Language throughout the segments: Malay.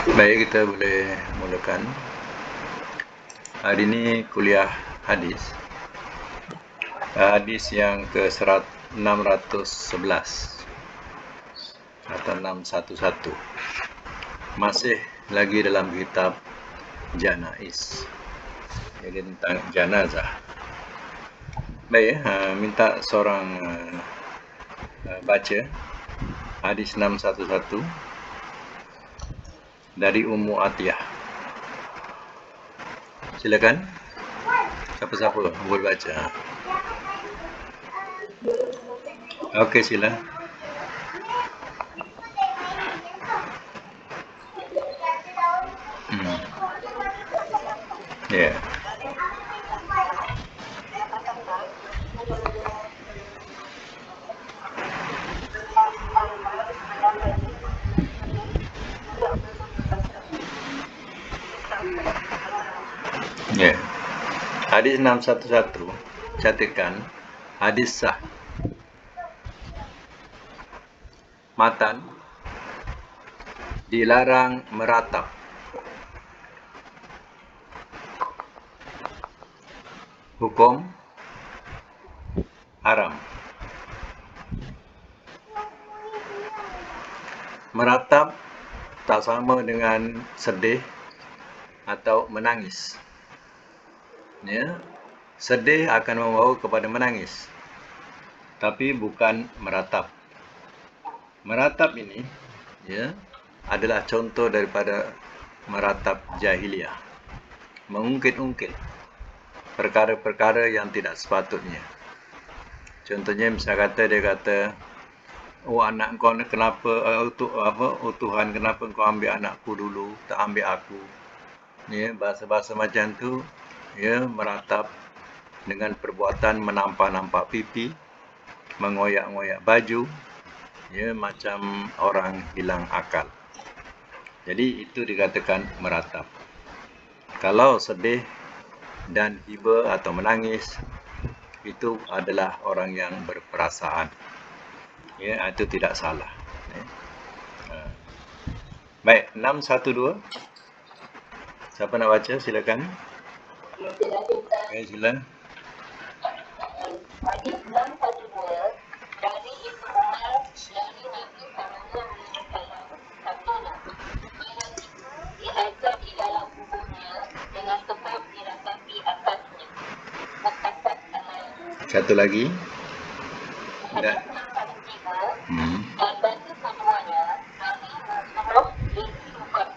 Baik, kita boleh mulakan. Hari ini kuliah hadis. Hadis yang ke-611 atau 611. Masih lagi dalam kitab Janaiz. Jadi tentang janazah. Baik, minta seorang baca hadis 611 dari Ummu Atiyah. Silakan. Siapa-siapa boleh baca. Okey, sila. Ya. Ya. Hadis 611 catatkan hadis sah. Matan dilarang meratap. Hukum haram. Meratap tak sama dengan sedih atau menangis. Ya, sedih akan membawa kepada menangis, tapi bukan meratap. Meratap ini, ya, adalah contoh daripada meratap jahiliyah, mengungkit-ungkit perkara-perkara yang tidak sepatutnya. Contohnya, misal kata dia kata, oh anak kau ni kenapa Tuhan kenapa kau ambil anakku dulu, tak ambil aku. Ya, bahasa-bahasa macam tu, ya, meratap dengan perbuatan menampak-nampak pipi, mengoyak-ngoyak baju, ya, macam orang hilang akal. Jadi itu dikatakan meratap. Kalau sedih dan hiba atau menangis, itu adalah orang yang berperasaan. Ya, itu tidak salah. Ya. Baik, 612. Siapa nak baca? Silakan. Okay, silakan. Hadis 612 dari Ibnu Umar dari Nabi SAW sabdanya, mayat itu diazab di dalam kuburnya dengan sebab diratapi atasnya. Muttafaq alaih. Satu lagi. Hadis 613 dan bagi keduanya dari Rasulullah ditutup.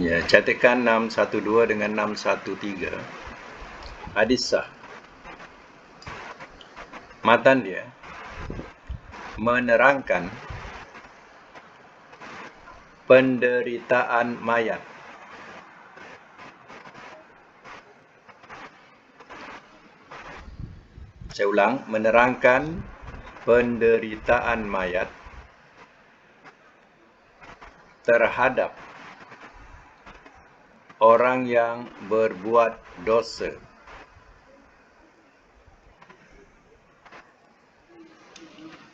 Ya, catatkan 612 dengan 613. Hadis sah. Matan dia menerangkan penderitaan mayat. Saya ulang, menerangkan penderitaan mayat terhadap orang yang berbuat dosa.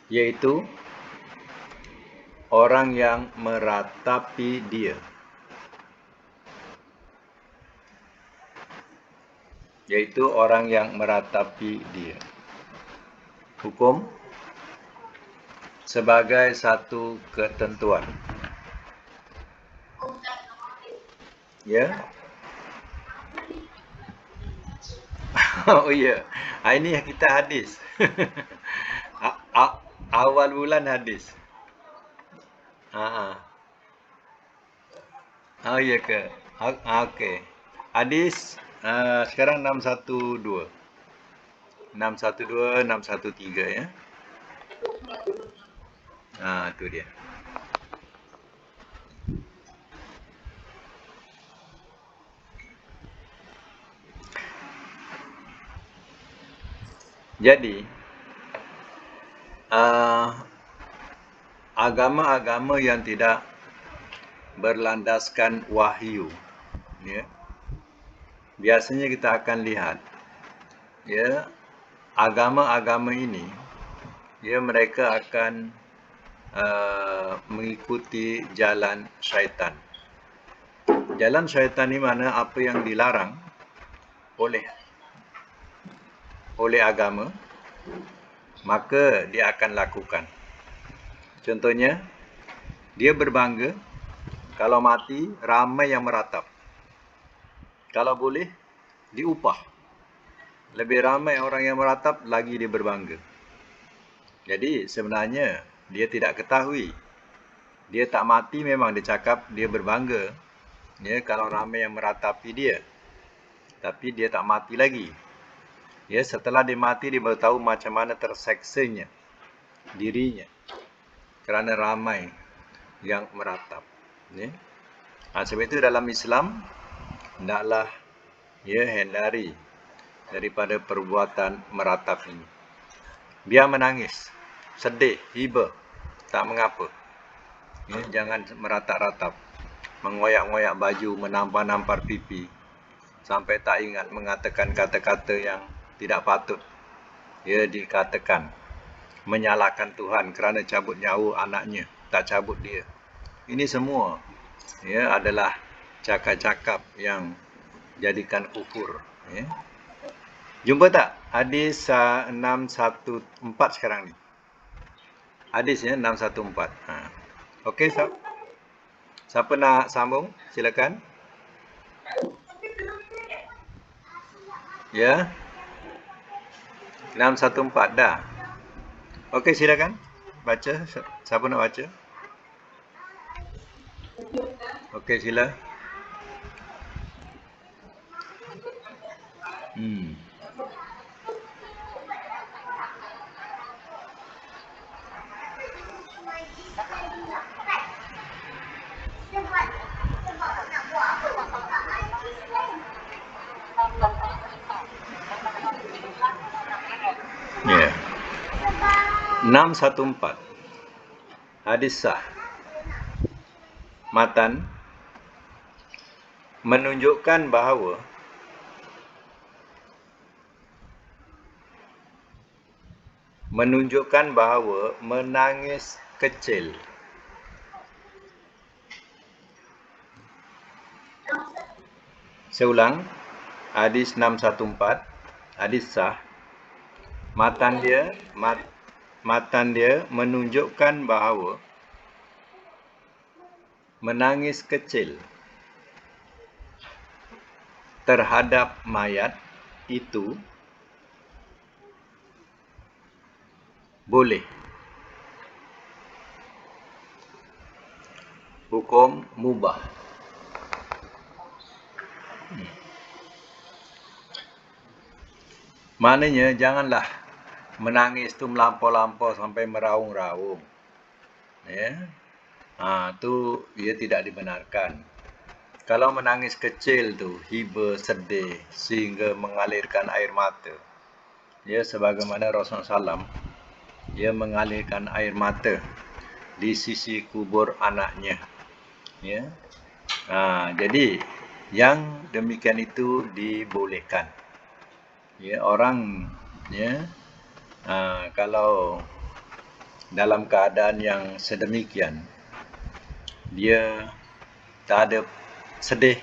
Yaitu orang yang meratapi dia. Yaitu orang yang meratapi dia. Hukum sebagai satu ketentuan. Ya. Oh ya. Ini kita hadis. Awal bulan hadis. Oh ya ke? Okey. Hadis sekarang 612. 612, 613 ya. Itu dia. Jadi agama-agama yang tidak berlandaskan wahyu, ya, biasanya kita akan lihat, ya, agama-agama ini, ya, mereka akan mengikuti jalan syaitan. Jalan syaitan ni mana apa yang dilarang oleh agama, maka dia akan lakukan. Contohnya, dia berbangga kalau mati ramai yang meratap. Kalau boleh, diupah. Lebih ramai orang yang meratap, lagi dia berbangga. Jadi sebenarnya dia tidak ketahui. Dia tak mati memang dia cakap dia berbangga. Ya, kalau ramai yang meratapi dia. Tapi dia tak mati lagi. Ya, setelah dia mati dia baru tahu macam mana terseksanya dirinya kerana ramai yang meratap. Ya. Sebab itu dalam Islam hendaklah hindari daripada perbuatan meratap ini. Biar menangis, sedih, hiba, tak mengapa. Ya, jangan meratap-ratap, mengoyak-ngoyak baju, menampar-nampar pipi sampai tak ingat mengatakan kata-kata yang tidak patut dikatakan, menyalahkan Tuhan kerana cabut nyawa anaknya, tak cabut dia. Ini semua adalah cakap-cakap yang jadikan kufur. Jumpa tak hadis 614 sekarang ni? Hadisnya 614. Okey, siapa nak sambung? Silakan. Ya. 614 dah. Okey, silakan. Baca. Siapa nak baca? Okey, sila. Ya. 614. Hadis sah. Matan menunjukkan bahawa menangis kecil Seulang, hadis 614, hadis sah. Matan dia menunjukkan bahawa menangis kecil terhadap mayat itu boleh. Hukum mubah. Maknanya janganlah menangis tu melampau-lampau sampai meraung-raung. Ya. Tu ia tidak dibenarkan. Kalau menangis kecil tu hiba, sedih sehingga mengalirkan air mata. Ya, sebagaimana Rasulullah SAW dia mengalirkan air mata di sisi kubur anaknya. Ya. Jadi yang demikian itu dibolehkan. Ya, orang kalau dalam keadaan yang sedemikian dia tak ada sedih,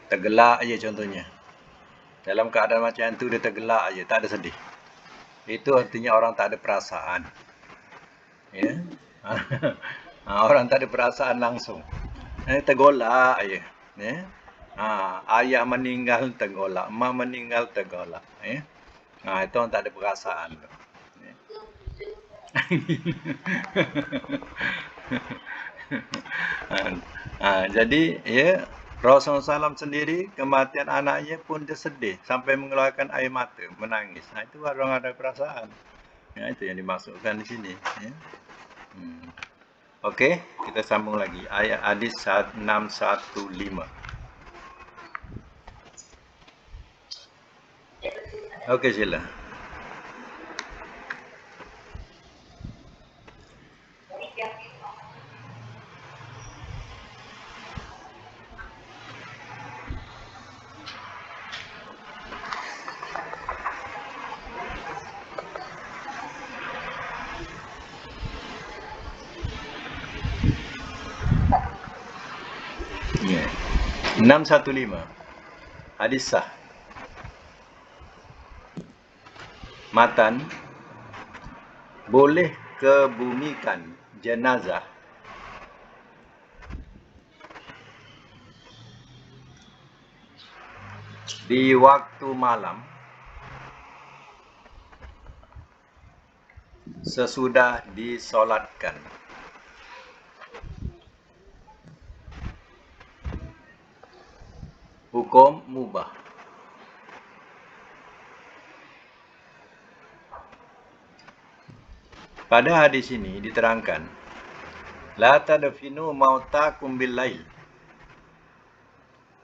tergelak aja contohnya. Dalam keadaan macam itu dia tergelak aja, tak ada sedih. Itu artinya orang tak ada perasaan. Ya. Orang tak ada perasaan langsung. Tergolak aja. Ya. Ayah meninggal tergolak, mak meninggal tergolak. Itu orang tak ada perasaan. Jadi Rasulullah SAW sendiri kematian anaknya pun dia sedih sampai mengeluarkan air mata, menangis. Itu orang ada perasaan. Itu yang dimaksudkan di sini. Okey, kita sambung lagi. Ayat hadis 615. Okey, sila. 615 hadis sah. Matan, boleh kebumikan jenazah di waktu malam sesudah disolatkan. Hukum mubah. Pada hadis ini diterangkan, la tadfinu mautakum bil lail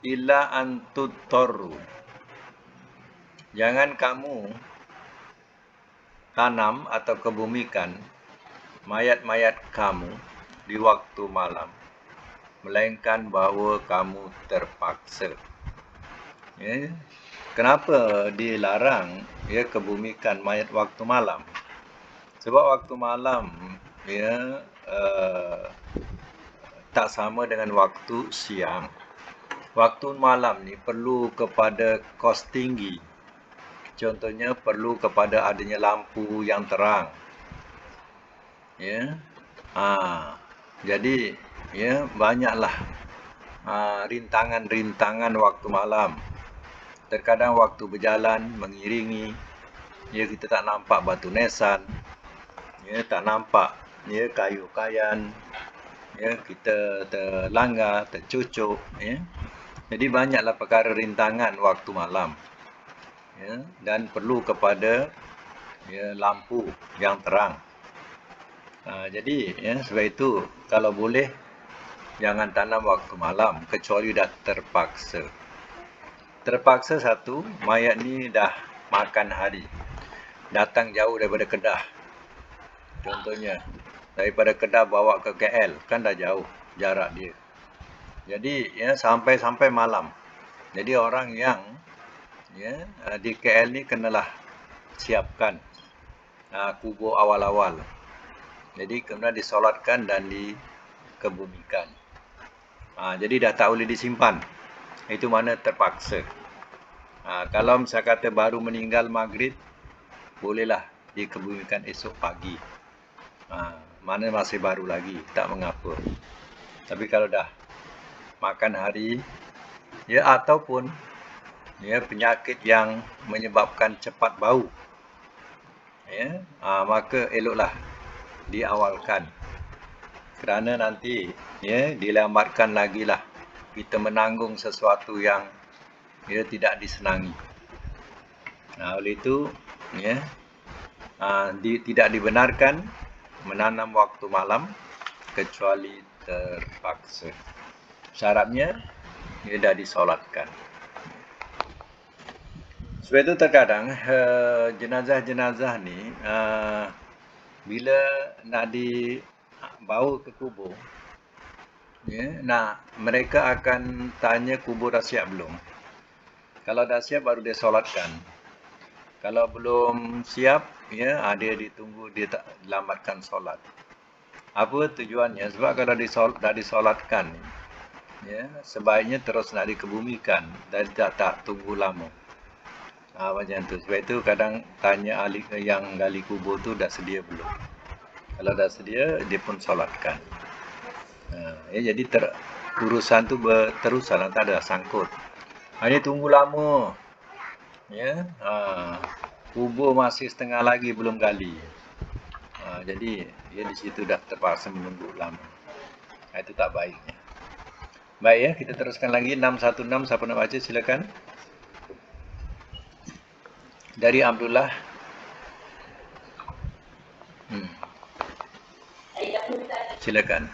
illa an tutarru. Jangan kamu tanam atau kebumikan mayat-mayat kamu di waktu malam, melainkan bahawa kamu terpaksa. Ya. Kenapa dilarang kebumikan mayat waktu malam? Sebab waktu malam tak sama dengan waktu siang. Waktu malam ni perlu kepada kos tinggi. Contohnya perlu kepada adanya lampu yang terang. Jadi banyaklah rintangan-rintangan waktu malam. Terkadang waktu berjalan mengiringi, kita tak nampak batu nisan, tak nampak kayu kayan, kita terlanggar, tercucuk. Jadi banyaklah perkara rintangan waktu malam. Dan perlu kepada lampu yang terang. Jadi sebab itu kalau boleh jangan tanam waktu malam kecuali dah terpaksa. Terpaksa satu, mayat ni dah makan hari, datang jauh daripada Kedah. Contohnya daripada Kedah bawa ke KL, kan dah jauh jarak dia. Jadi sampai malam. Jadi orang yang di KL ni kenalah siapkan kubur awal-awal. Jadi kemudian disolatkan dan dikebumikan. Jadi dah tak boleh disimpan. Itu mana terpaksa. Kalau misalnya kata baru meninggal maghrib, bolehlah dikebumikan esok pagi. Mana masih baru lagi, tak mengapa. Tapi kalau dah makan hari, ataupun penyakit yang menyebabkan cepat bau, maka eloklah diawalkan. Kerana nanti dilambatkan lagi lah kita menanggung sesuatu yang tidak disenangi. Oleh itu tidak dibenarkan menanam waktu malam kecuali terpaksa. Syaratnya dah disolatkan. Sebab itu terkadang jenazah-jenazah ni bila nak dibawa ke kubur, mereka akan tanya kubur dah siap belum. Kalau dah siap baru dia solatkan. Kalau belum siap, dia ditunggu, dia tak lambatkan solat. Apa tujuannya? Sebab kalau dah disolatkan, sebaiknya terus nak dikebumikan dan tak tunggu lama. Macam tu. Sebab itu kadang tanya ahli yang gali kubur tu dah sedia belum. Kalau dah sedia, dia pun solatkan. Jadi urusan tu berterusan, tak ada sangkut. Dia tunggu lama. Kubur masih setengah lagi belum gali. Jadi dia di situ dah terpaksa menunggu lama. Itu tak baiknya. Baik kita teruskan lagi 616. Siapa nak baca silakan. Dari Abdullah. Silakan.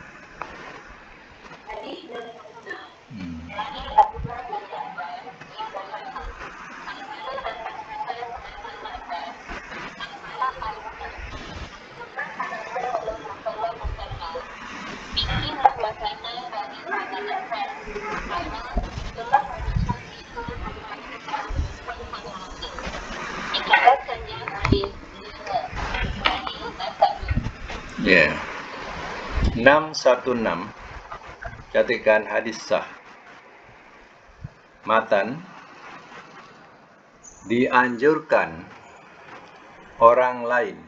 Ya. 616 catatkan hadis sah. Matan, dianjurkan orang lain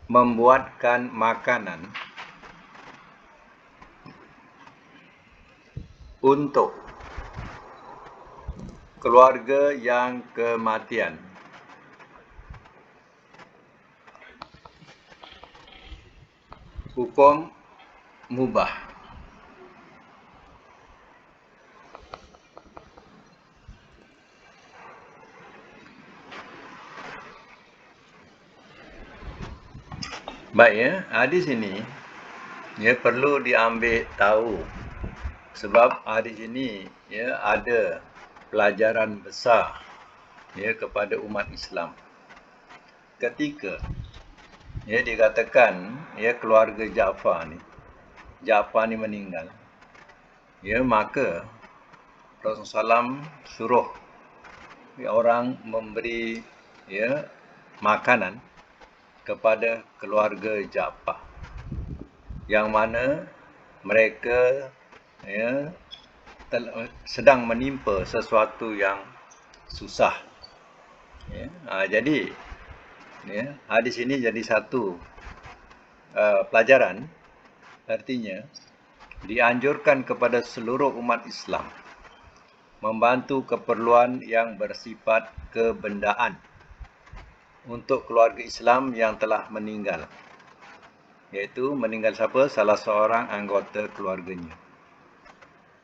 membuatkan makanan untuk keluarga yang kematian. Hukum mubah. Baik ya, di sini ya perlu diambil tahu sebab di sini ya ada pelajaran besar ya kepada umat Islam. Ketika ya dikatakan ya keluarga Ja'far ni meninggal, ya maka Rasulullah SAW suruh ya, orang memberi ya makanan kepada keluarga Ja'far, yang mana mereka ya sedang menimpa sesuatu yang susah. Ya, jadi ya, di sini jadi satu pelajaran, artinya dianjurkan kepada seluruh umat Islam membantu keperluan yang bersifat kebendaan untuk keluarga Islam yang telah meninggal. Iaitu meninggal siapa? Salah seorang anggota keluarganya.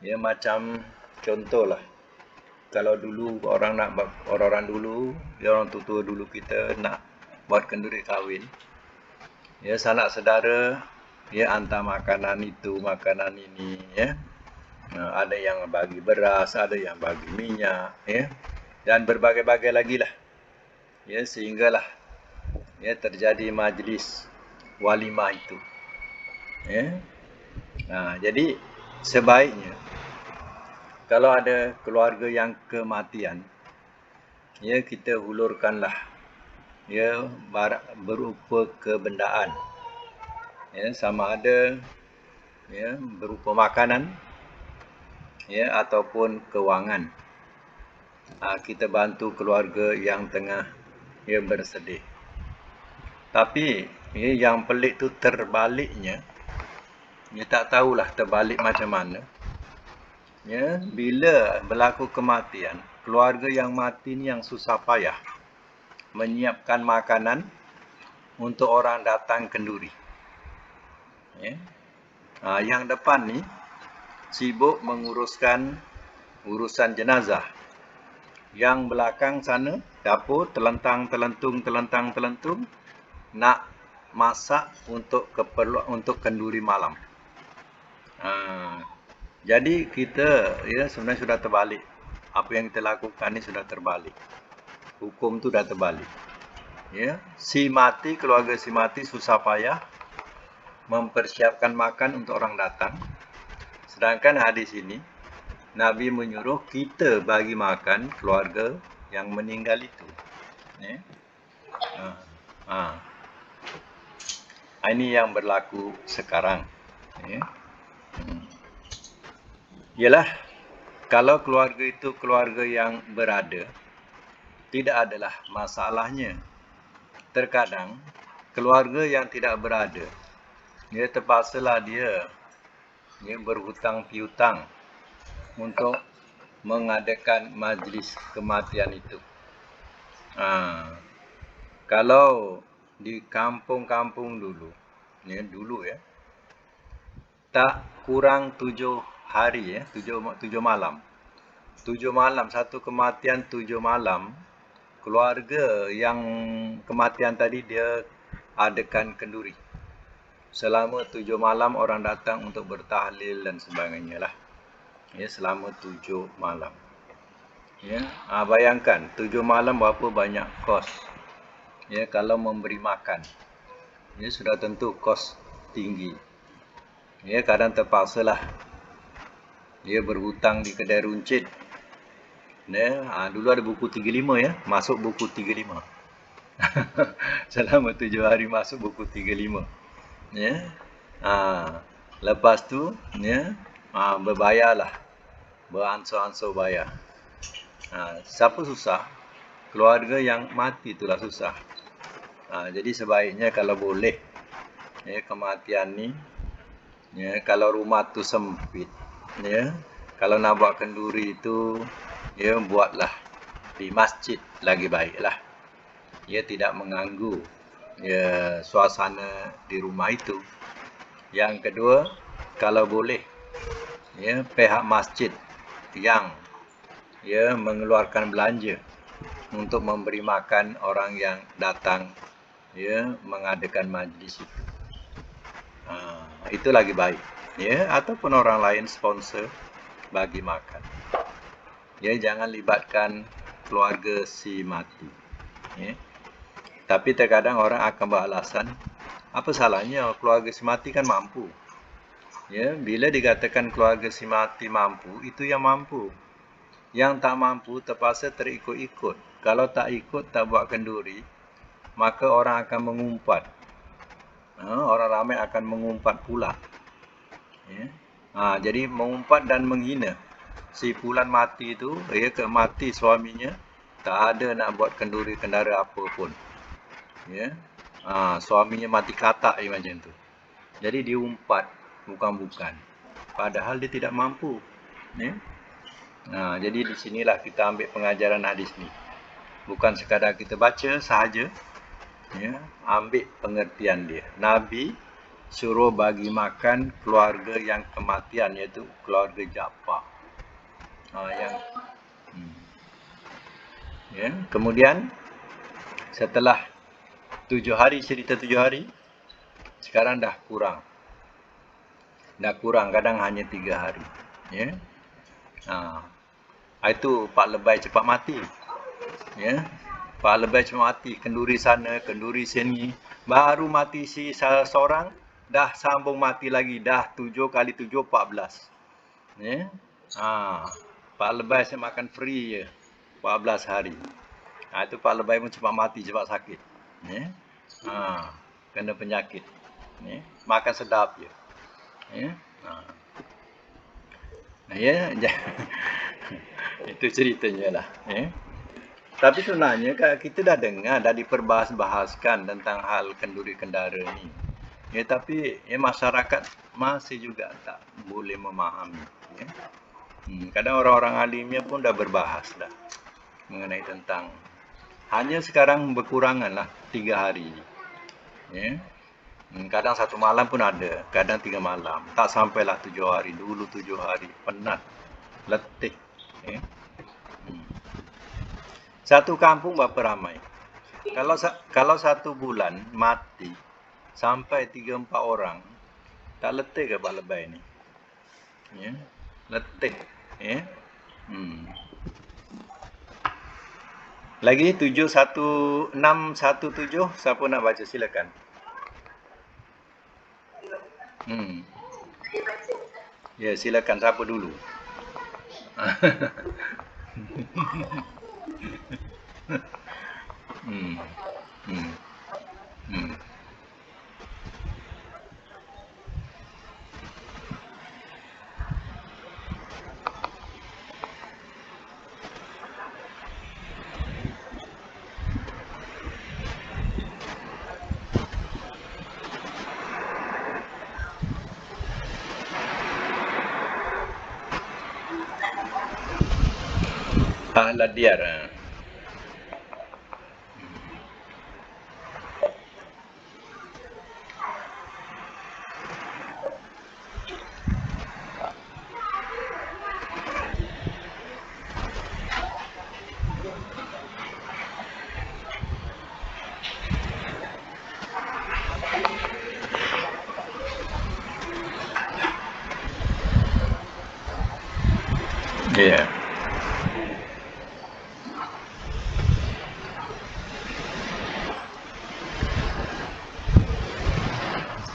Ya, macam contohlah, kalau dulu orang dulu, ya orang tua dulu kita nak buat kenduri kahwin, ya sanak saudara ya hantar makanan itu, makanan ini, ya. Ada yang bagi beras, ada yang bagi minyak, ya, dan berbagai-bagai lagi lah. Ya, sehinggalah ya terjadi majlis walimah itu. Ya. Jadi sebaiknya kalau ada keluarga yang kematian, ya kita hulurkanlah ya berupa kebendaan. Ya, sama ada ya berupa makanan ya ataupun kewangan. Kita bantu keluarga yang tengah ya bersedih. Tapi ya, yang pelik tu terbaliknya, ya tak tahulah terbalik macam mana. Ya, bila berlaku kematian, keluarga yang mati ni yang susah payah menyiapkan makanan untuk orang datang kenduri. Ya. Yang depan ni sibuk menguruskan urusan jenazah. Yang belakang sana dapur telentang-telentung nak masak untuk keperluan untuk kenduri malam. Jadi kita ya sebenarnya sudah terbalik. Apa yang kita lakukan ni sudah terbalik. Hukum tu dah terbalik. Ya, keluarga si mati susah payah mempersiapkan makan untuk orang datang. Sedangkan hadis ini Nabi menyuruh kita bagi makan keluarga yang meninggal itu. Ya. Ini yang berlaku sekarang. Ya. Yalah, kalau keluarga itu keluarga yang berada, tidak adalah masalahnya. Terkadang keluarga yang tidak berada, dia terpaksalah dia berhutang piutang untuk mengadakan majlis kematian itu. Kalau di kampung-kampung dulu, ya, tak kurang 7 hari, ya, 7 malam. 7 malam, satu kematian 7 malam. Keluarga yang kematian tadi dia adakan kenduri. Selama 7 malam orang datang untuk bertahlil dan sebagainya lah. Ya, selama 7 malam. Ya, bayangkan 7 malam berapa banyak kos. Ya, kalau memberi makan. Ya, sudah tentu kos tinggi. Ya, kadang terpaksalah dia berhutang di kedai runcit. Ya, dulu ada buku 35 ya, masuk buku 35. Selama 7 hari masuk buku 35. Ya. Lepas tu, ya, berbayarlah. Beransur-ansur bayar. Siapa susah? Keluarga yang mati itulah susah. Jadi sebaiknya kalau boleh, ya, kematian ni, ya, kalau rumah tu sempit, ya, kalau nak buat kenduri itu, ya, buatlah di masjid lagi baiklah. Ia tidak mengganggu, ya, suasana di rumah itu. Yang kedua, kalau boleh, ya, pihak masjid yang, ya, mengeluarkan belanja untuk memberi makan orang yang datang, ya, mengadakan majlis itu. Itu lagi baik, ya, ataupun orang lain sponsor bagi makan. Ya, jangan libatkan keluarga si mati. Ya. Tapi terkadang orang akan beralasan, apa salahnya keluarga si mati kan mampu. Ya, bila dikatakan keluarga si mati mampu, itu yang mampu. Yang tak mampu terpaksa terikut-ikut. Kalau tak ikut, tak buat kenduri, maka orang akan mengumpat. Orang ramai akan mengumpat pula. Ya. Jadi mengumpat dan menghina. Si Pulan mati itu, ya, mati suaminya, tak ada nak buat kenduri kendara apa pun. Ya. Suaminya mati katak macam tu. Jadi diumpat bukan-bukan. Padahal dia tidak mampu. Ya. Jadi di sinilah kita ambil pengajaran hadis ni. Bukan sekadar kita baca sahaja, ya, ambil pengertian dia. Nabi suruh bagi makan keluarga yang kematian, iaitu keluarga Ja'far. Ya. Kemudian setelah 7 hari, cerita 7 hari, sekarang dah kurang. Kadang hanya 3 hari. Ya. Itu Pak Lebay cepat mati. Ya. Pak Lebay cepat mati, kenduri sana, kenduri sini. Baru mati si seorang, dah sambung mati lagi, dah 7 kali 7 14. Ya. Pak Lebay saya makan free je 14 hari. Itu Pak Lebay pun cepat mati, cepat sakit. Ya. Kena penyakit. Ya. Makan sedap je. Ya. Ya. Itu ceritanya lah. Ya. Tapi sebenarnya kita dah dengar, dah diperbahas-bahaskan tentang hal kenduri kendara ni. Ya, tapi ya, masyarakat masih juga tak boleh memahami. Ya. Kadang orang-orang alimnya pun dah berbahas dah mengenai tentang. Hanya sekarang berkurangan lah 3 hari. Ya. Kadang 1 malam pun ada, kadang 3 malam. Tak sampailah 7 hari. Dulu 7 hari. Penat. Letih. Ya. Satu kampung berapa ramai? Kalau 1 bulan mati sampai 3-4 orang, tak letih ke Pak Lebay ni? Ya. Letih. Ya. Lagi 617, siapa nak baca silakan. Ya, silakan, siapa dulu? Ladiar. Ya.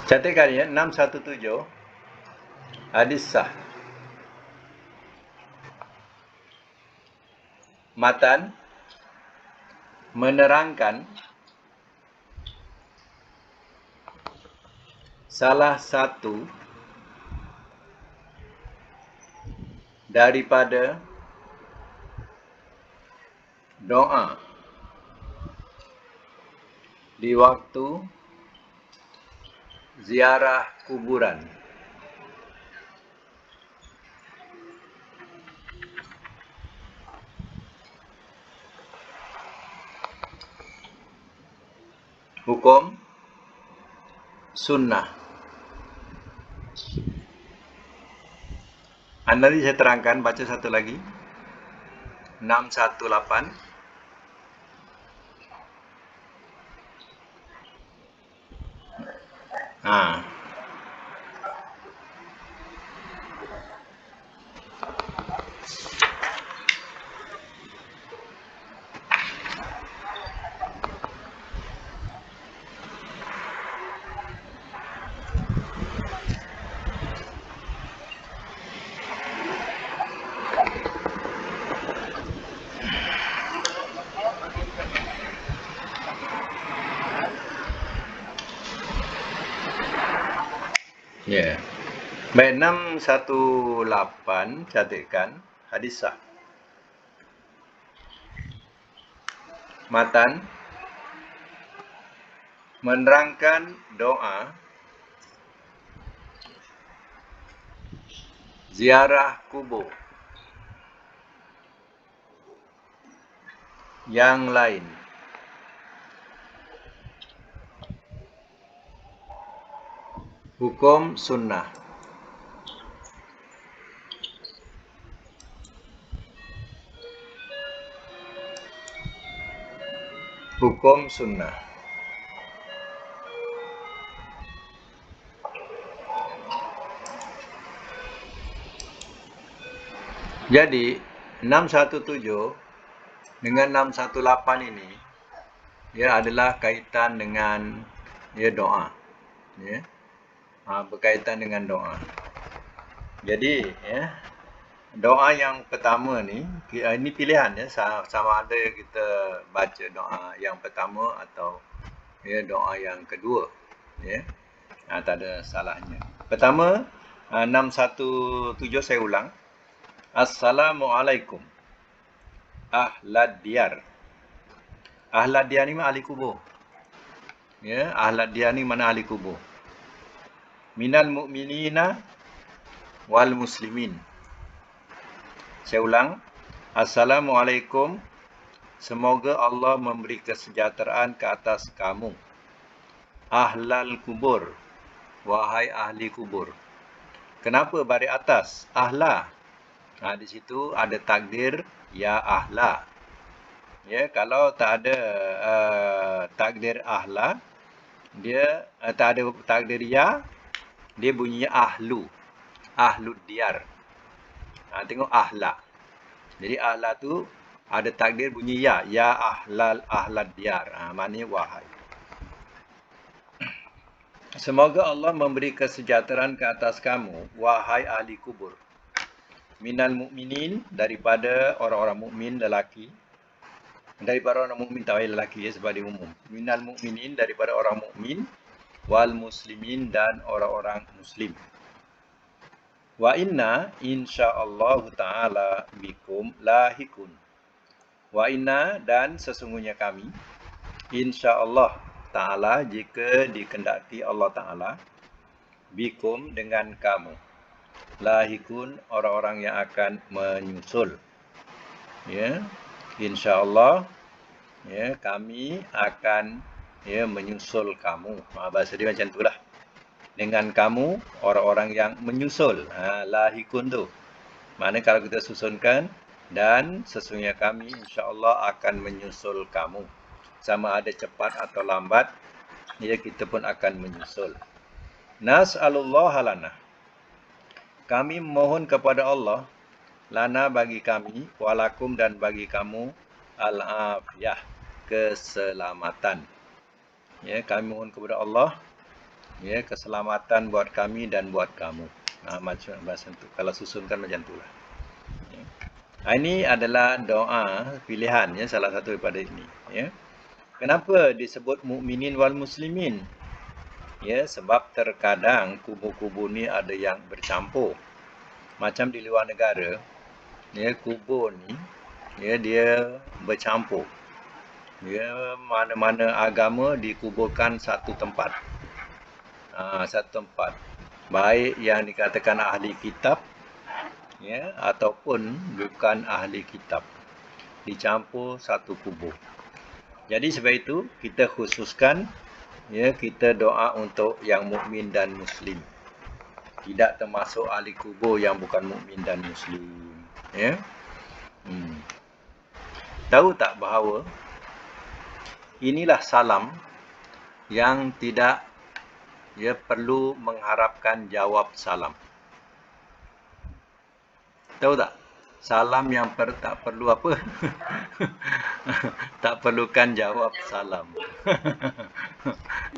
Catatkan ya, 617 hadis sah. Matan menerangkan salah satu daripada doa di waktu ziarah kuburan. Hukum sunnah. Nanti saya terangkan, baca satu lagi. 618. Ya. Baik, 618 catatkan hadis sah. Matan menerangkan doa ziarah kubur yang lain. Hukum sunnah. Hukum sunnah. Jadi 617 dengan 618 ini ya adalah kaitan dengan doa. Ya. Berkaitan dengan doa. Jadi doa yang pertama ni, ini pilihan ya, sama ada kita baca doa yang pertama atau doa yang kedua. Ya. Tak ada salahnya. Pertama, 617 saya ulang. Assalamualaikum ahlad diyar. Ahlad diyar ni mana ahli kubur. Ya, ahlad diyar ni mana ahli kubur. Minal mu'minina wal muslimin. Saya ulang. Assalamualaikum. Semoga Allah memberi kesejahteraan ke atas kamu. Ahlal kubur. Wahai ahli kubur. Kenapa baris atas? Ahla. Di situ ada takdir ya ahla. Ya, kalau tak ada takdir ahla, dia tak ada takdir ya, dia bunyinya ahlu. Ahlud diyar. Tengok ahla. Jadi ahla tu ada takdir bunyi ya. Ya ahlad diyar. Maknanya wahai. Semoga Allah memberi kesejahteraan ke atas kamu, wahai ahli kubur. Minal mu'minin, daripada orang-orang mukmin lelaki. Daripada orang mukmin tak payah lelaki ya, sebab dia umum. Minal mu'minin, daripada orang mukmin, wal muslimin, dan orang-orang muslim. Wa inna insyaallah ta'ala bikum lahikun. Wa inna, dan sesungguhnya kami, insyaallah ta'ala, jika dikehendaki Allah Ta'ala, bikum, dengan kamu, lahikun, orang-orang yang akan menyusul. Ya, insyaallah ya, kami akan menyusul kamu. Bahasa dia macam itulah. Dengan kamu, orang-orang yang menyusul. Lahikun tu. Maknanya kalau kita susunkan, dan sesungguhnya kami insya-Allah akan menyusul kamu. Sama ada cepat atau lambat, ya kita pun akan menyusul. Nas'alullah lana. Kami mohon kepada Allah, lana bagi kami, walakum dan bagi kamu, al-afiyah, keselamatan. Ya, kami mohon kepada Allah, ya, keselamatan buat kami dan buat kamu. Macam bahasa itu. Kalau susunkan macam itulah. Ya. Ini adalah doa pilihan, ya, salah satu daripada ini. Ya. Kenapa disebut mukminin wal muslimin? Ya, sebab terkadang kubur-kubur ni ada yang bercampur. Macam di luar negara, ya, kubur ni, ya, dia bercampur. Ya, mana-mana agama dikuburkan satu tempat. Satu tempat. Baik yang dikatakan ahli kitab, ya, ataupun bukan ahli kitab. Dicampur satu kubur. Jadi sebab itu kita khususkan, ya, kita doa untuk yang mukmin dan muslim. Tidak termasuk ahli kubur yang bukan mukmin dan muslim. Ya. Tahu tak bahawa inilah salam yang tidak, ya, perlu mengharapkan jawab salam. Tahu tak? Salam yang tak perlu apa? Tak perlukan jawab salam.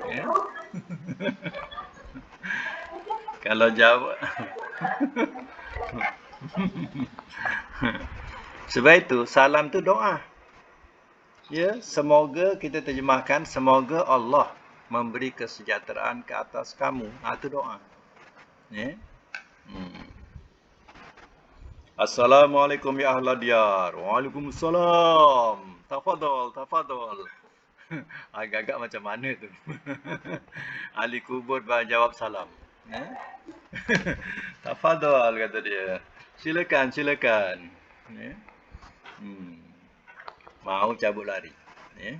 Ya? Kalau jawab sebab itu salam tu doa. Ya, semoga kita terjemahkan, semoga Allah memberi kesejahteraan ke atas kamu. Itu doa. Ya. Assalamualaikum ya ahla diyar. Waalaikumsalam. Tafadhol, tafadhol. Agak-agak macam mana tu? Ahli kubur jawab salam. Ya? Tafadhol, kata dia. Silakan, silakan. Ya? Mau cabut lari. Ya?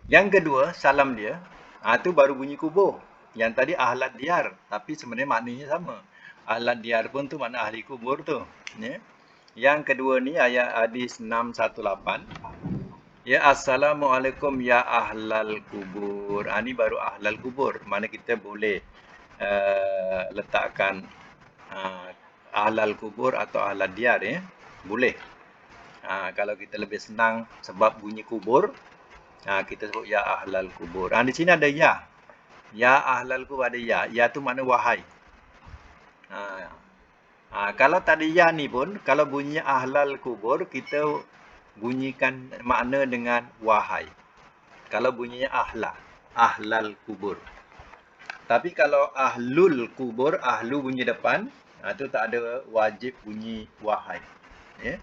Yang kedua, salam dia, tu baru bunyi kubur. Yang tadi ahlat diyar, tapi sebenarnya maknanya sama. Ahlat diyar pun tu makna ahli kubur tu. Ya? Yang kedua ni ayat hadis 618. Ya, assalamualaikum ya ahlal kubur. Ni baru ahlal kubur. Mana kita boleh letakkan ahlal kubur atau ahlal diyar, ya. Boleh. Kalau kita lebih senang sebab bunyi kubur, kita sebut ya ahlal kubur. Di sini ada ya. Ya ahlal kubur ada ya. Ya tu makna wahai. Kalau tadi ya ni pun, kalau bunyi ahlal kubur, kita bunyikan makna dengan wahai. Kalau bunyinya ahlal kubur. Tapi kalau ahlul kubur, ahlu bunyi depan, tu tak ada wajib bunyi wahai. Ya.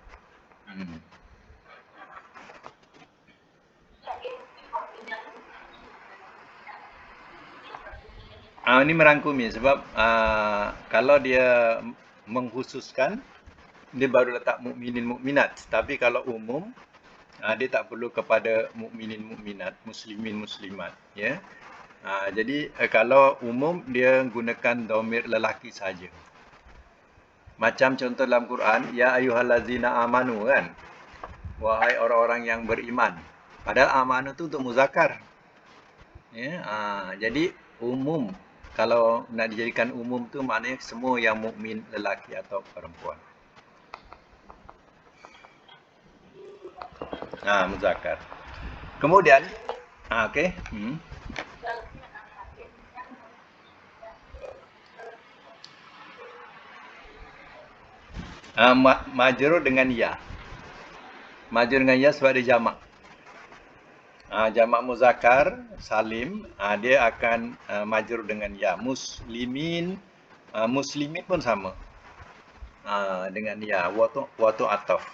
Ini merangkumi sebab kalau dia mengkhususkan, dia baru letak mukminin mukminat. Tapi kalau umum, dia tak perlu kepada mukminin mukminat, muslimin muslimat, ya. Jadi kalau umum dia gunakan dhamir lelaki saja. Macam contoh dalam Quran, ya ayyuhallazina amanu, kan? Wahai orang-orang yang beriman. Padahal amanu tu untuk muzakkar. Ya, jadi umum. Kalau nak dijadikan umum tu maknanya semua yang mukmin lelaki atau perempuan. Muzakkar. Kemudian, okey. Majrur dengan ya. Majrur dengan ya sebab dia jamak. Jamak muzakkar salim, dia akan majrur dengan ya. Muslimin, muslimin pun sama. Dengan ya, watu ataf.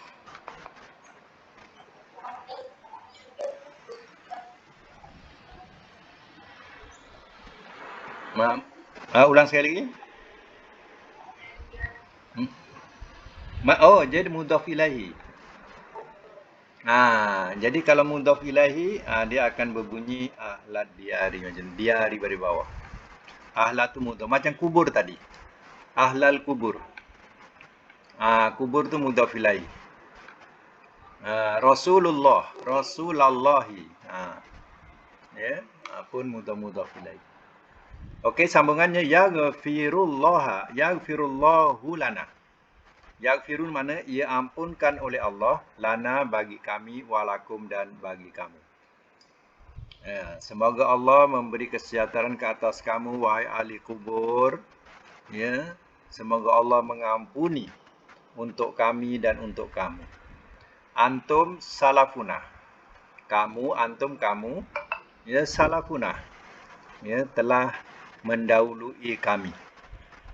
Ulang sekali lagi. Jadi mudhaf ilaihi. Jadi kalau mudhaf ilaihi, dia akan berbunyi ahlat diari, macam diari dari bawah. Ahlat tu mudhaf, macam kubur tadi. Ahlal kubur. Kubur tu mudhaf ilaihi. Rasulallahi. Ya, pun mudhaf ilaihi. Okey, sambungannya yaghfirullahu lana. Yaghfirun mana ia ampunkan oleh Allah, lana bagi kami, walakum dan bagi kamu. Semoga Allah memberi kesejahteraan ke atas kamu, wahai ahli kubur. Ya, semoga Allah mengampuni untuk kami dan untuk kamu. Antum salafuna. Kamu, antum kamu, ya, salafuna. Ya, telah mendahului kami.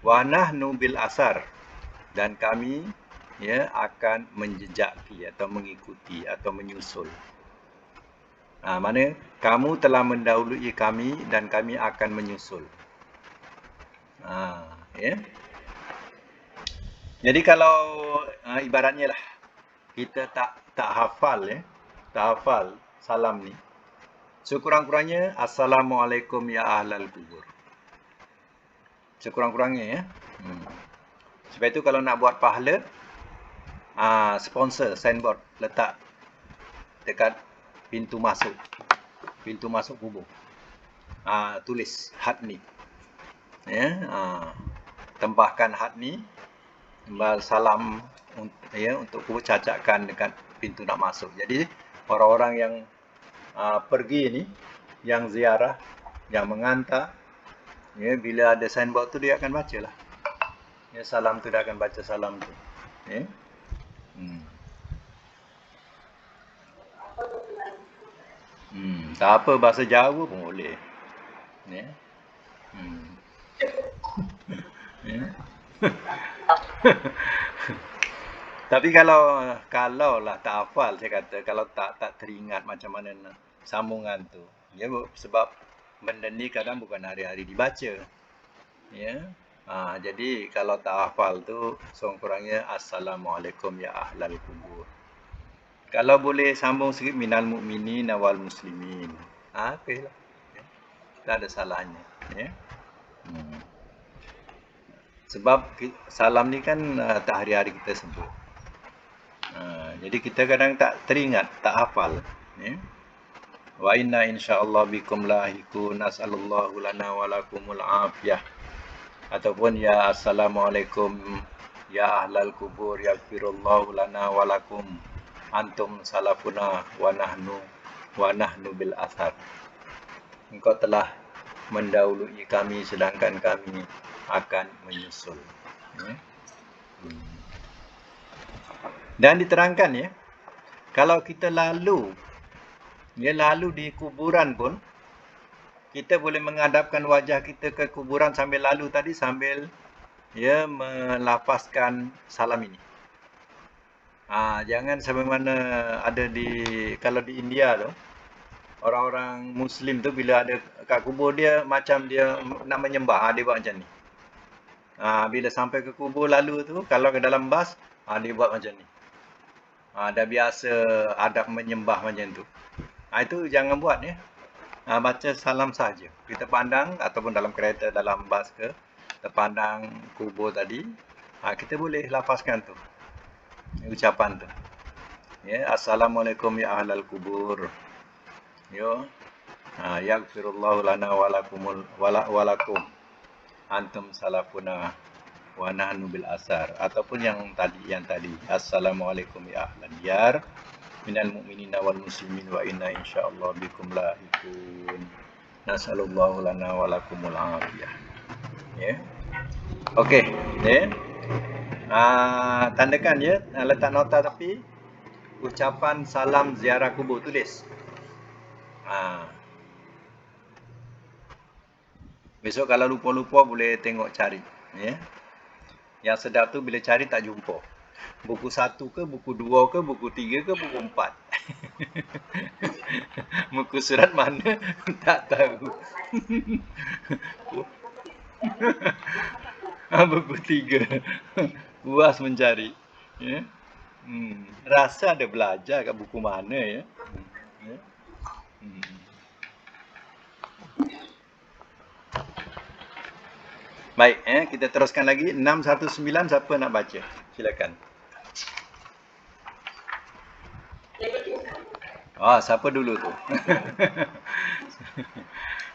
Wa nahnu bil asar. dan kami ya akan menjejaki atau mengikuti atau menyusul. Mana kamu telah mendahului kami dan kami akan menyusul. Ya. Jadi kalau ibaratnya lah kita tak hafal ya, tak hafal salam ni. Sekurang-kurangnya assalamualaikum ya ahlal kubur. Sekurang-kurangnya ya. Sebab itu kalau nak buat pahala, sponsor signboard letak dekat pintu masuk kubur. Tulis had ni. Ya, tambahkan had ni, salam ya untuk kubur, cacakan dekat pintu nak masuk. Jadi orang-orang yang pergi ni, yang ziarah, yang mengantar, ya, bila ada signboard tu dia akan baca lah. Ya, salam tu dia akan baca salam tu. Ya. Tak apa, bahasa Jawa pun boleh. Ya. Ya. Tapi kalau lah tak hafal, saya kata, kalau tak teringat macam mana sambungan tu. Ya, sebab benda ni kadang bukan hari-hari dibaca. Ya. Jadi kalau tak hafal tu, sekurang-kurangnya assalamualaikum ya ahlal kubur. Kalau boleh sambung sikit minal mu'minin wal muslimin. Okey lah. Ya. Tak ada salahnya. Ya. Sebab salam ni kan tak hari-hari kita sebut. Jadi kita kadang tak teringat, tak hafal. Ya. Wa inna insyaallah bikum lahiqun, nas'alullahu lana wa lakumul afiyah. Ataupun ya assalamualaikum ya ahlal kubur yaghfirullahu lana wa lakum antum salafuna wa nahnu bil athar. Engkau telah mendahului kami sedangkan kami akan menyusul. Ya. Dan diterangkan ya, kalau kita lalu di kuburan pun, kita boleh menghadapkan wajah kita ke kuburan sambil lalu tadi, sambil ya melafazkan salam ini. Jangan sebagaimana ada kalau di India tu, orang-orang Muslim tu bila ada kat kubur dia, macam dia nak menyembah, dia buat macam ni. Bila sampai ke kubur lalu tu, kalau ke dalam bas, dia buat macam ni. Dah biasa adab menyembah macam tu. Itu jangan buat ya. Baca salam saja. Kita pandang ataupun dalam kereta, dalam bas ke, kita pandang kubur tadi, kita boleh lafazkan tu, ucapan tu. Ya, assalamualaikum ya ahlal kubur. Yo. Yaghfirullahu lana wa lakum antum salafuna wa nahnu bil asar. Ataupun yang tadi assalamualaikum ya ahlan diyar minal mu'minina wal muslimin wa inna insyaallah bikum lahiqun, nasallallahu lana wa lakumul afiyah. Ya. Okey, ya. Tandakan ya, letak nota tepi ucapan salam ziarah kubur, tulis. Besok kalau lupa-lupa boleh tengok cari, ya. Yang sedap tu bila cari tak jumpa. Buku 1 ke, buku 2 ke, buku 3 ke, buku 4. Muka surat mana tak tahu. Buku 3. Puas mencari. Ya. Rasa ada belajar kat buku mana ya. Ya. Baik, kita teruskan lagi. 619, siapa nak baca? Silakan. Siapa dulu tu?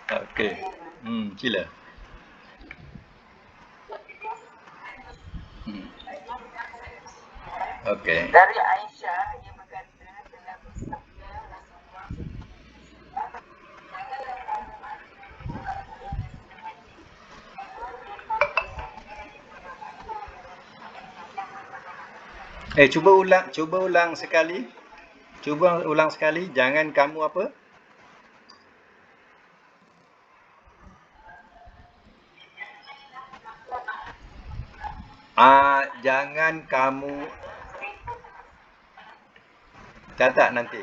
Okey. Sila. Okey. Dari Aisyah, dia berkata telah bersabda Rasulullah. Cuba ulang sekali. Cuba ulang sekali. Jangan kamu apa? Jangan kamu catat nanti.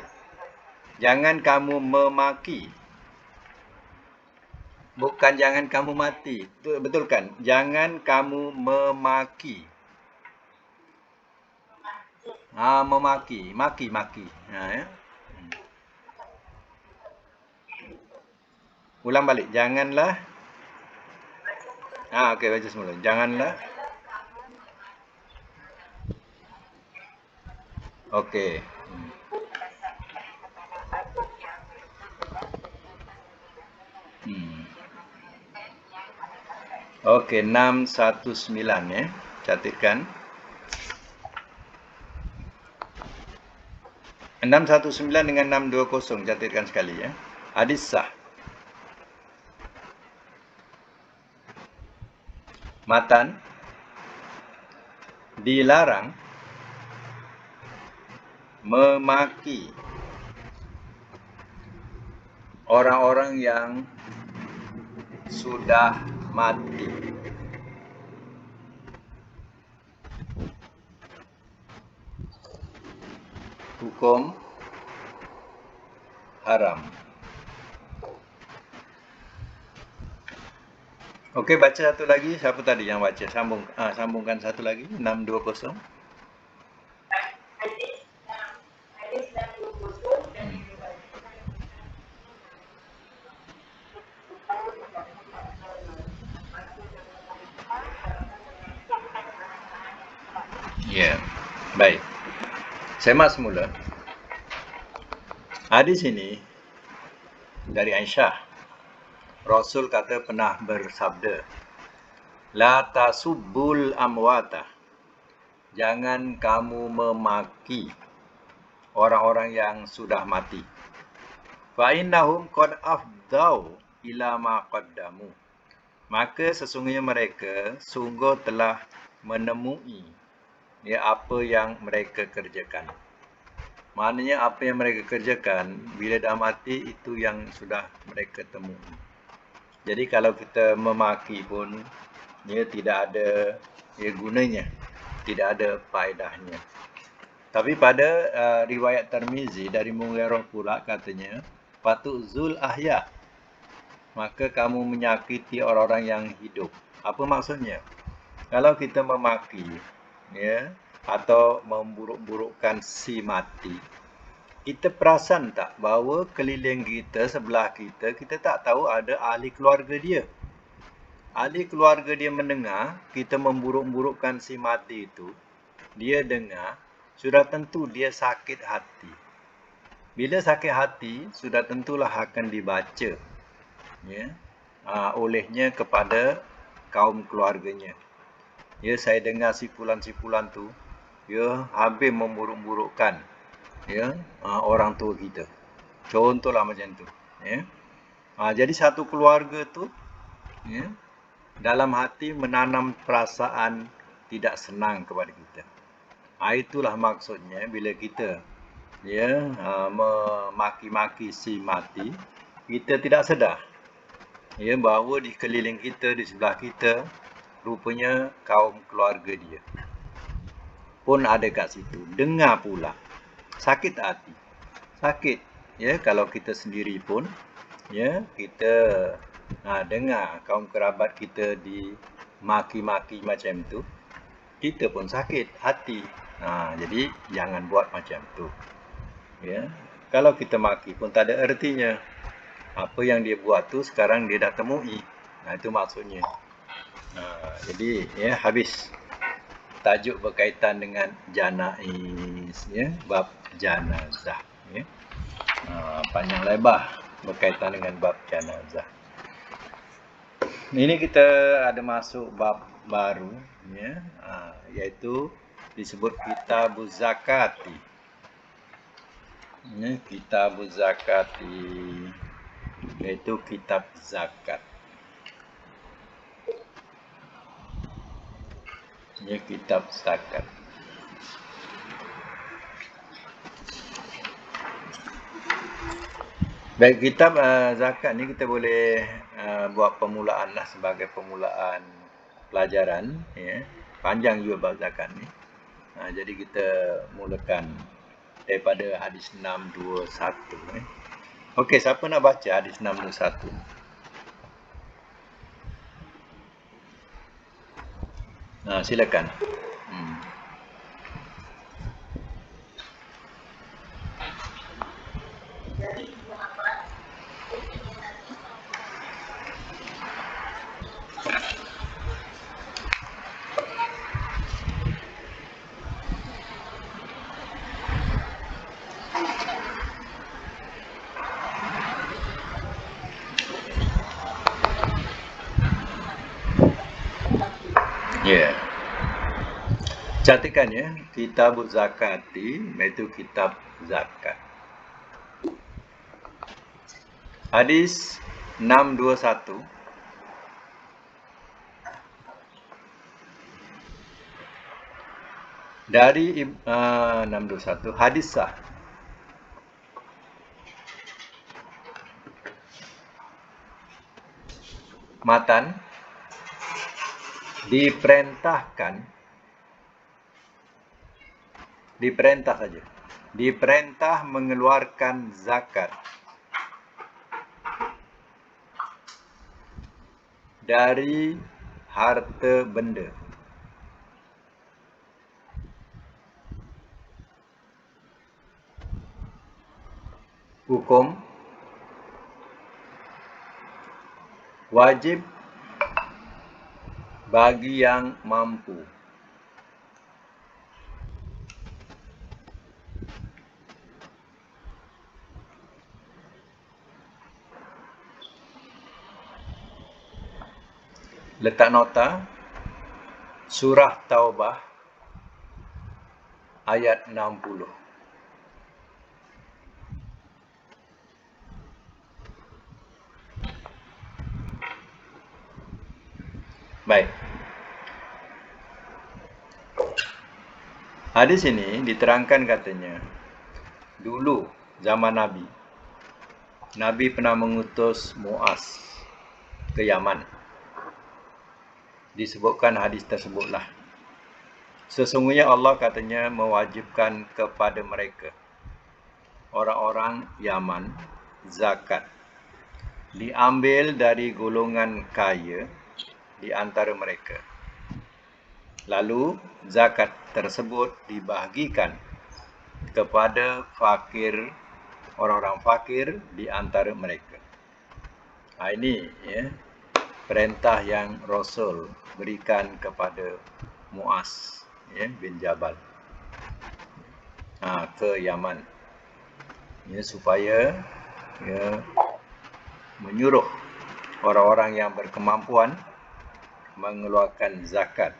Jangan kamu memaki. Bukan jangan kamu mati. Betul kan? Jangan kamu memaki. Memaki. Maki. Ya. Ulang balik. Janganlah. Okey, baca semula. Janganlah. Okey. Okey, 619 ya. Catatkan. 619 dengan 620 catatkan sekali ya. Hadis sah. Matan dilarang memaki orang-orang yang sudah mati. Hukum haram. Okey, baca satu lagi. Siapa tadi yang baca? Sambungkan satu lagi. 620. Ya, baik. Semak semula. Hadis ini dari Aisyah. Rasul kata pernah bersabda, La tasubbul amwata. Jangan kamu memaki orang-orang yang sudah mati. Fa innahum qad afdau ila ma qaddamu. Maka sesungguhnya mereka sungguh telah menemui apa yang mereka kerjakan. Maknanya apa yang mereka kerjakan bila dah mati itu yang sudah mereka temui. Jadi kalau kita memaki pun tidak ada gunanya, tidak ada faedahnya. Tapi pada riwayat Tirmizi dari Mughirah pula katanya, fatuzul ahya. Maka kamu menyakiti orang-orang yang hidup. Apa maksudnya? Kalau kita memaki atau memburuk-burukkan si mati, kita perasan tak bahawa keliling kita, sebelah kita, kita tak tahu ada ahli keluarga dia. Ahli keluarga dia mendengar kita memburuk-burukkan si mati itu, dia dengar, sudah tentu dia sakit hati. Bila sakit hati, sudah tentulah akan dibaca olehnya kepada kaum keluarganya. Saya dengar si fulan tu, habis memburuk-burukkan orang tua kita. Contohlah macam tu. Jadi satu keluarga tu dalam hati menanam perasaan tidak senang kepada kita. Itulah maksudnya bila kita memaki-maki si mati, kita tidak sedar bahawa di keliling kita, di sebelah kita, rupanya kaum keluarga dia pun ada kat situ. Dengar pula. Sakit hati. Sakit. Kalau kita sendiri pun, kita dengar kaum kerabat kita dimaki-maki macam tu, kita pun sakit hati. Jadi jangan buat macam tu. Kalau kita maki pun tak ada artinya. Apa yang dia buat tu sekarang dia dah temui. Itu maksudnya. Jadi habis tajuk berkaitan dengan janaiz, bab janazah. Panjang lebar berkaitan dengan bab janazah. Ini kita ada masuk bab baru, iaitu disebut Kitabuz Zakati. Kitabuz Zakati, iaitu kitab zakat. Kitab zakat. Baik, kitab zakat ni kita boleh buat permulaan lah sebagai permulaan pelajaran. Panjang juga bab zakat ni. Jadi kita mulakan daripada hadis 621. Okey, siapa nak baca hadis 621? Silakan. Ya. Catatkan ya, kitab zakati iaitu kitab zakat. Hadis 621. Dari 621 hadis sah. Matan diperintah saja. Diperintah mengeluarkan zakat dari harta benda. Hukum wajib bagi yang mampu. Letak nota surah Taubah ayat 60. Baik. Hadis ini diterangkan katanya, dulu zaman Nabi pernah mengutus Muaz ke Yaman. Disebutkan hadis tersebutlah. Sesungguhnya Allah katanya mewajibkan kepada mereka, orang-orang Yaman, zakat. Diambil dari golongan kaya di antara mereka. Lalu zakat tersebut dibahagikan kepada orang-orang fakir di antara mereka. Ini ya, perintah yang Rasul berikan kepada Muaz bin Jabal ke Yaman, supaya menyuruh orang-orang yang berkemampuan mengeluarkan zakat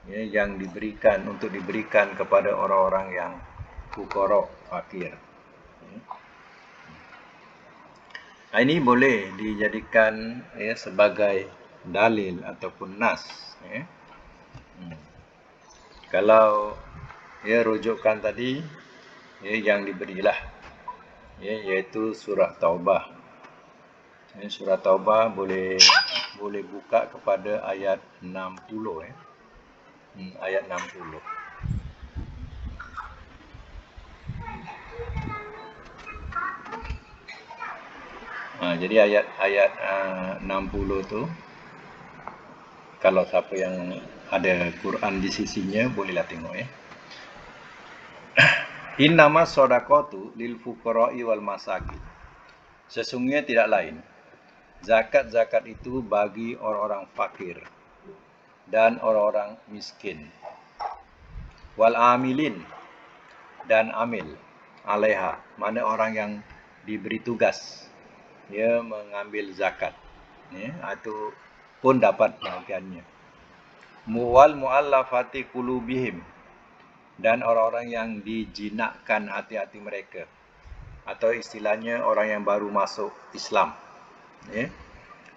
yang diberikan kepada orang-orang yang fuqara, fakir. Ini boleh dijadikan sebagai dalil ataupun nas. Kalau rujukan tadi yang diberilah iaitu surah Taubah. Surah Taubah boleh buka kepada ayat 60 ayat 60. Jadi ayat 60 tu, kalau siapa yang ada Quran di sisinya bolehlah tengok ya. Innama shadaqatu lil fuqara'i wal masakin. Sesungguhnya tidak lain, zakat itu bagi orang-orang fakir dan orang-orang miskin. Wal amilin, dan amil alaiha, mana orang yang diberi tugas mengambil zakat, itu pun dapat bahagiannya. Wal muallafati qulubihim, dan orang-orang yang dijinakkan hati-hati mereka, atau istilahnya orang yang baru masuk Islam.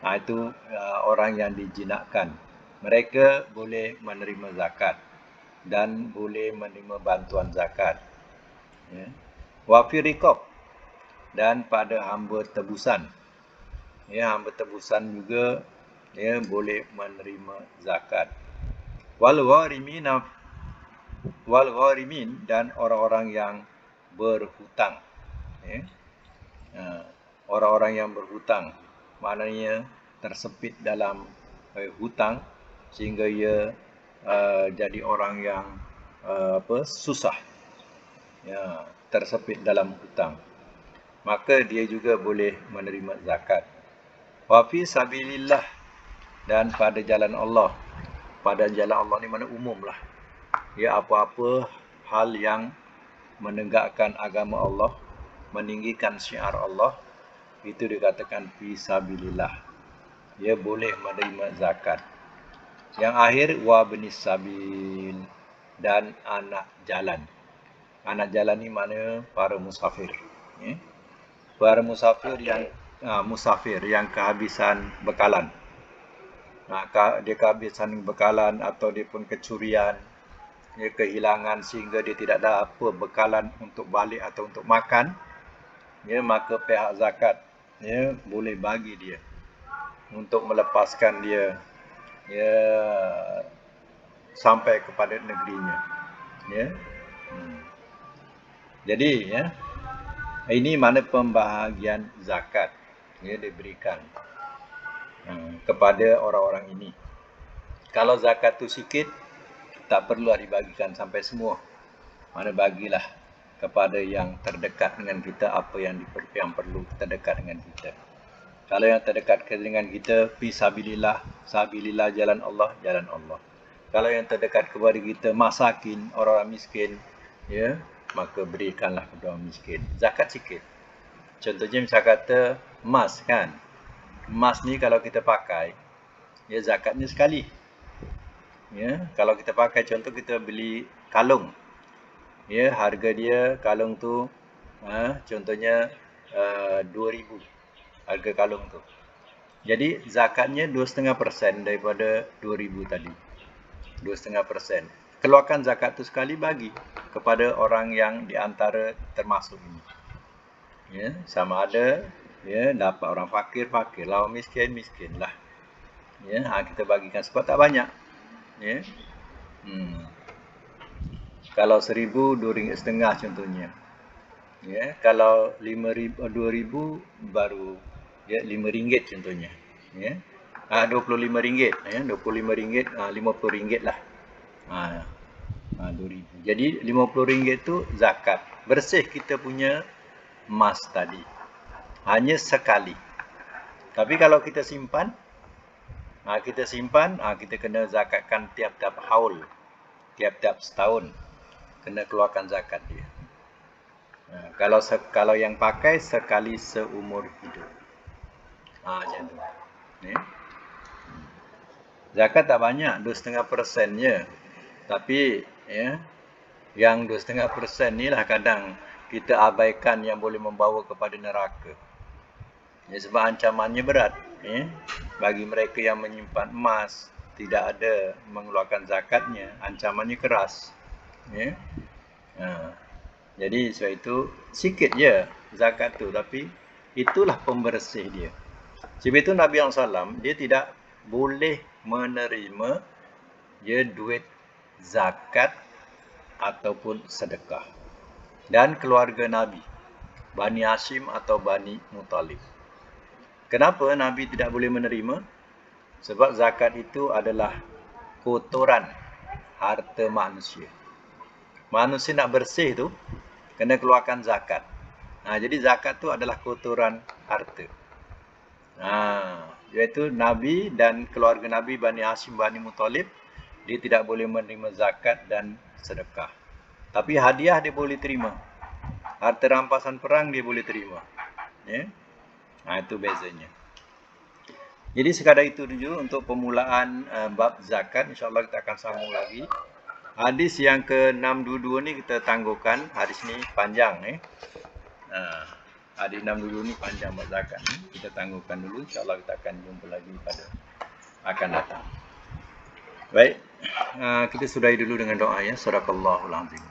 Itu orang yang dijinakkan. Mereka boleh menerima zakat dan boleh menerima bantuan zakat. Wa fi riqab, dan pada hamba tebusan. Hamba tebusan juga boleh menerima zakat. wal gharimin dan orang-orang yang berhutang. Orang-orang yang berhutang maknanya tersepit dalam hutang sehingga ia jadi orang yang susah, tersepit dalam hutang, maka dia juga boleh menerima zakat. Wa fi sabilillah, dan pada jalan Allah. Pada jalan Allah ni mana umum lah. Ya, apa-apa hal yang menegakkan agama Allah, meninggikan syiar Allah, itu dikatakan fi sabilillah. Dia boleh menerima zakat. Yang akhir wa benis sabil, dan anak jalan. Anak jalan ni mana para musafir. Para musafir yang kehabisan bekalan. Dia kehabisan bekalan atau dia pun kecurian, dia kehilangan sehingga dia tidak ada apa bekalan untuk balik atau untuk makan, maka pihak zakat boleh bagi dia untuk melepaskan dia sampai kepada negerinya. Jadi ini mana pembahagian zakat diberikan kepada orang-orang ini. Kalau zakat tu sikit, tak perlu dibagikan sampai semua. Mana bagilah kepada yang terdekat dengan kita apa yang perlu terdekat dengan kita. Kalau yang terdekat dengan kita, fi sabilillah, sabilillah jalan Allah, jalan Allah. Kalau yang terdekat kepada kita masakin, orang-orang miskin, maka berikanlah kepada orang miskin. Zakat sikit. Contohnya misal kata emas kan. Emas ni kalau kita pakai, zakatnya sekali. Kalau kita pakai, contoh kita beli kalung. Harga dia kalung tu contohnya 2,000 harga kalung tu. Jadi zakatnya 2,5% daripada 2,000 tadi. 2,5%. Keluarkan zakat tu sekali, bagi kepada orang yang di antara termasuk ini. Sama ada dapat orang fakir lah, orang miskin lah. Kita bagikan sebab tak banyak. Kalau 1,000, RM2.50 contohnya. Kalau 2,000 baru RM5 contohnya. RM25, RM25, RM50 lah. 2,000. Jadi RM50 tu zakat. Bersih kita punya emas tadi. Hanya sekali. Tapi kalau kita simpan, kita kena zakatkan tiap-tiap haul. Tiap-tiap setahun kena keluarkan zakat dia. Kalau yang pakai sekali seumur hidup. Macam tu. Zakat tak banyak, 2,5% je. Tapi yang 2,5% ni lah kadang kita abaikan, yang boleh membawa kepada neraka. Sebab ancamannya berat. Bagi mereka yang menyimpan emas, tidak ada mengeluarkan zakatnya, ancamannya keras. Jadi sebab itu sikit je zakat tu, tapi itulah pembersih dia. Sebab itu Nabi SAW dia tidak boleh menerima duit zakat ataupun sedekah. Dan keluarga Nabi, Bani Hashim atau Bani Muttalib. Kenapa Nabi tidak boleh menerima? Sebab zakat itu adalah kotoran harta manusia. Manusia nak bersih tu, kena keluarkan zakat. Jadi zakat tu adalah kotoran harta. Iaitu Nabi dan keluarga Nabi, Bani Hashim, Bani Muttalib, dia tidak boleh menerima zakat dan sedekah. Tapi hadiah dia boleh terima. Harta rampasan perang dia boleh terima. Itu bezanya. Jadi sekadar itu dulu untuk permulaan bab zakat. InsyaAllah kita akan sambung lagi. Hadis yang ke-622 ni kita tangguhkan. Hadis ni panjang. Hadis 622 ni panjang bab zakat ni. Kita tangguhkan dulu. InsyaAllah kita akan jumpa lagi pada akan datang. Baik. Kita sudahi dulu dengan doa ya. Sadaqallahul azim.